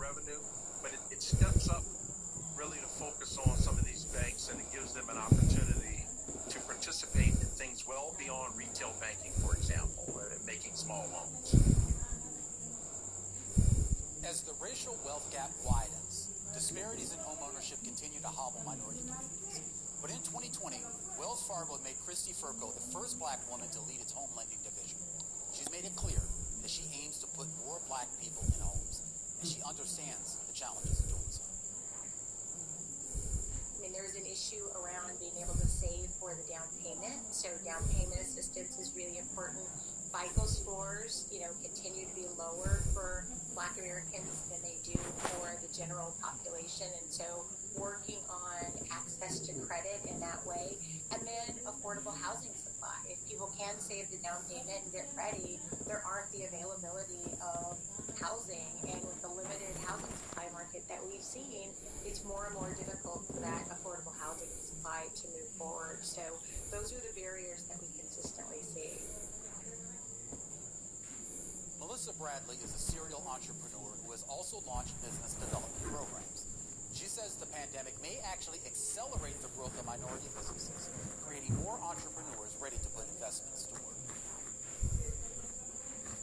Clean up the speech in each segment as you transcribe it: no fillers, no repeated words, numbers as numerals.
revenue, but it steps up really to focus on some of these banks, and it gives them an opportunity to participate in things well beyond retail banking, for example, making small loans. As the racial wealth gap widens, disparities in home ownership continue to hobble minority communities. But in 2020, Wells Fargo made Christy Furco the first black woman to lead its home lending division. She's made it clear that she aims to put more black people in homes, and she understands the challenges of doing so. I mean, there's an issue around being able to save for the down payment. So down payment assistance is really important. FICO scores, continue to be lower for Black Americans than they do for the general population. And so working on access to credit in that way. And then affordable housing supply. If people can save the down payment and get ready, there aren't the availability of housing. And with the limited housing supply market that we've seen, it's more and more difficult for that affordable housing supply to move forward. So those are the barriers that we consistently see. Melissa Bradley is a serial entrepreneur who has also launched business development programs. She says the pandemic may actually accelerate the growth of minority businesses, creating more entrepreneurs ready to put investments to work.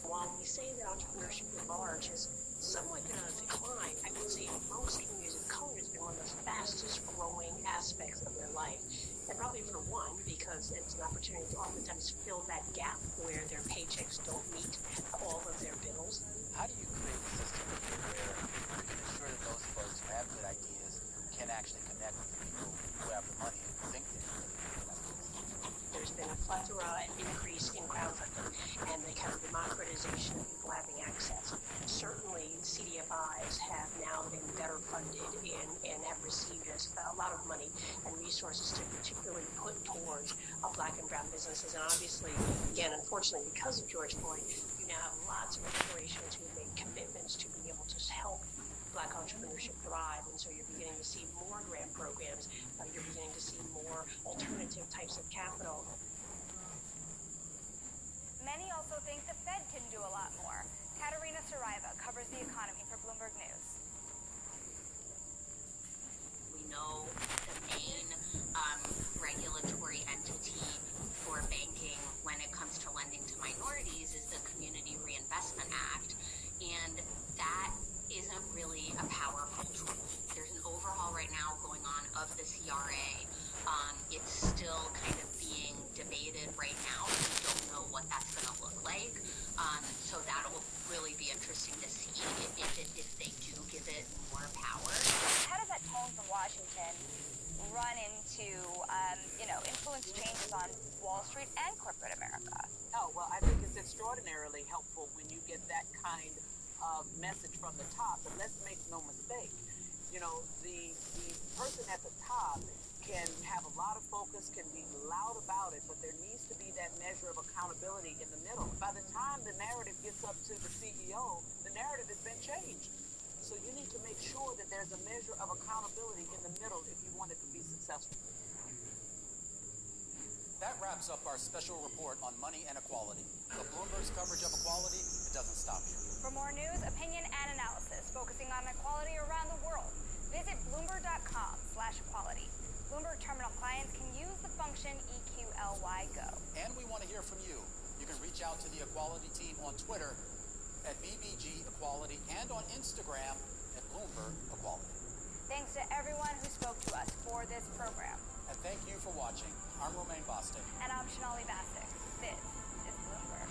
While we say that entrepreneurship at large is somewhat going to decline, I would say in most communities of color it's been one of the fastest growing aspects of their life. And probably for one, because it's an opportunity to oftentimes fill that gap where their paychecks don't meet all of their bills. How do you create a system where you can ensure that those folks who have good ideas can actually connect with people who have the money and think they can really connect with? There's been a plethora and increase in crowdfunding and the kind of democratization of people having access. Certainly, CDFIs have now been better funded and have received a lot of money and resources to particularly put towards Black and brown businesses. And obviously, again, unfortunately, because of George Floyd, you now have lots of corporations who have made commitments to be able to help Black entrepreneurship thrive. And so you're beginning to see more grant programs. You're beginning to see more alternative types of capital. Many also think the Fed can do a lot more. Katerina Saraiva covers the economy for Bloomberg News. We know the main regulatory entity for banking when it comes to lending to minorities is the Community Reinvestment Act, and that isn't really a powerful tool. There's an overhaul right now going on of the CRA. It's still kind of being debated right now. We don't know what that's going to look like. So that'll really be interesting to see if they do give it more power. How does that tone from Washington run into, influence changes on Wall Street and corporate America? Oh, well, I think it's extraordinarily helpful when you get that kind of message from the top. But let's make no mistake, the person at the top can have a lot of focus, can be loud about it, but there needs to be that measure of accountability in the middle. By the time the narrative gets up to the CEO, the narrative has been changed. So you need to make sure that there's a measure of accountability in the middle if you want it to be successful. That wraps up our special report on money and equality. But Bloomberg's coverage of equality, it doesn't stop here. For more news, opinion, and analysis focusing on equality around the world, visit Bloomberg.com/equality. Bloomberg Terminal clients can use the function EQLY Go. And we want to hear from you. You can reach out to the Equality team on Twitter at BBG Equality and on Instagram at Bloomberg Equality. Thanks to everyone who spoke to us for this program. And thank you for watching. I'm Romain Bostick. And I'm Shonali Bastick. This is Bloomberg.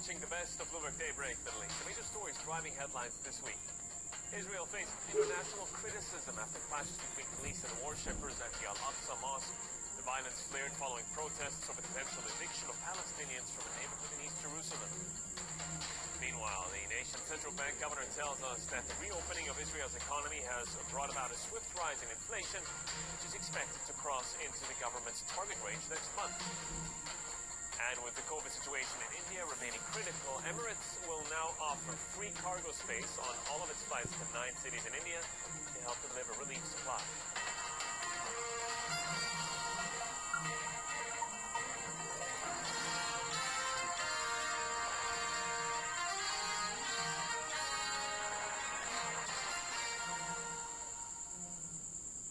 watching the best of Bloomberg Daybreak Middle East. The major stories driving headlines this week. Israel faced international criticism after clashes between police and worshippers at the Al-Aqsa Mosque. The violence flared following protests over the potential eviction of Palestinians from a neighborhood in East Jerusalem. Meanwhile, the nation's central bank governor tells us that the reopening of Israel's economy has brought about a swift rise in inflation, which is expected to cross into the government's target range next month. And with the COVID situation in India remaining critical, Emirates will now offer free cargo space on all of its flights to 9 cities in India to help deliver relief supplies.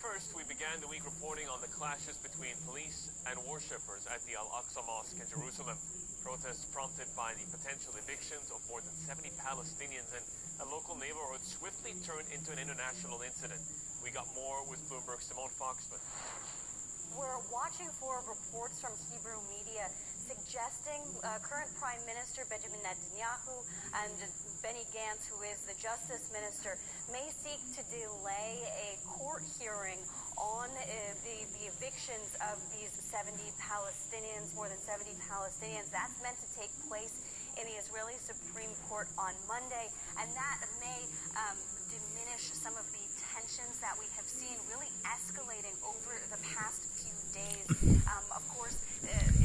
First, we began the week reporting on the clashes between police and worshippers at the Al-Aqsa Mosque in Jerusalem. Protests prompted by the potential evictions of more than 70 Palestinians in a local neighborhood swiftly turned into an international incident. We got more with Bloomberg's Simone Foxman. We're watching for reports from Hebrew media suggesting current Prime Minister Benjamin Netanyahu and Benny Gantz, who is the Justice Minister, may seek to delay a court hearing on the evictions of these 70 Palestinians, more than 70 Palestinians. That's meant to take place in the Israeli Supreme Court on Monday, and that may diminish some of the tensions that we have seen really escalating over the past few days. Of course,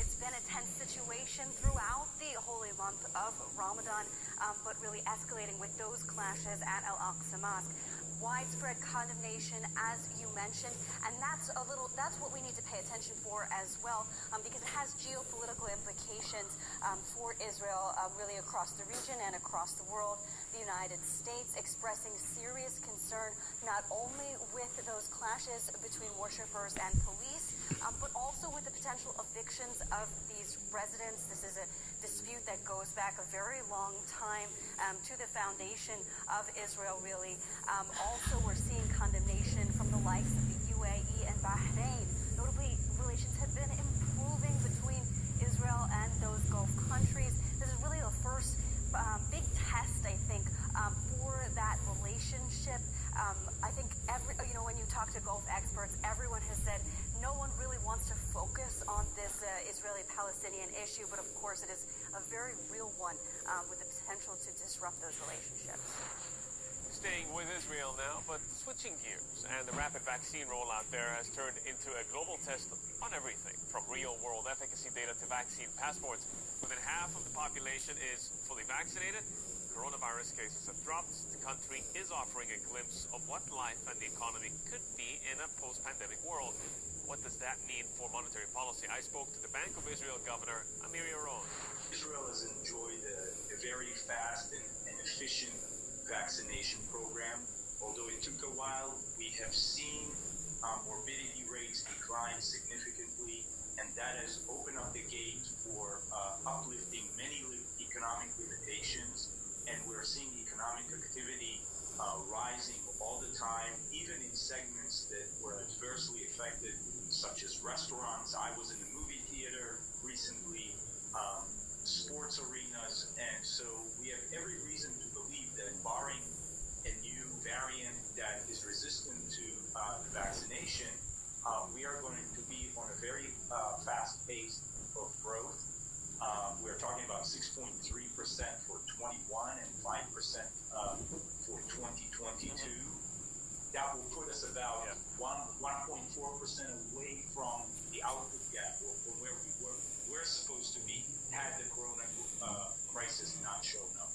it's been a tense situation throughout the holy month of Ramadan, but really escalating with those clashes at Al-Aqsa Mosque. Widespread condemnation, as you mentioned, and that's what we need to pay attention for as well, because it has geopolitical implications for Israel, really across the region and across the world. The United States expressing serious concern not only with those clashes between worshippers and police, but also with the potential evictions of these residents. This is a dispute that goes back a very long time to the foundation of Israel, really. Also, we're seeing condemnation from the likes of the UAE and Bahrain. Notably, relations have been improving between Israel and those Gulf countries. This is really the first big test, I think, for that relationship. I think when you talk to Gulf experts, everyone has said no one really wants to focus on this Israeli-Palestinian issue, but of course it is a very real one with the potential to disrupt those relationships. Staying with Israel now, but switching gears, and the rapid vaccine rollout there has turned into a global test on everything, from real-world efficacy data to vaccine passports. More than half of the population is fully vaccinated. Coronavirus cases have dropped. The country is offering a glimpse of what life and the economy could be in a post-pandemic world. What does that mean for monetary policy? I spoke to the Bank of Israel Governor Amir Yaron. Israel has enjoyed a very fast and efficient vaccination program. Although it took a while, we have seen morbidity rates decline significantly, and that has opened up the gate for uplifting many economic limitations, and we're seeing economic activity rising all the time, even in segments that were adversely affected, such as restaurants. I was in the movie theater recently, sports arenas, and so we have every reason to believe that barring a new variant that is resistant to the vaccination, we are going to be on a very fast pace of growth. We're talking about 6.3% for 21 and 5% for 2022. That will put us about 1.4% away from the output gap, or from where we're supposed to be had the corona crisis not shown up.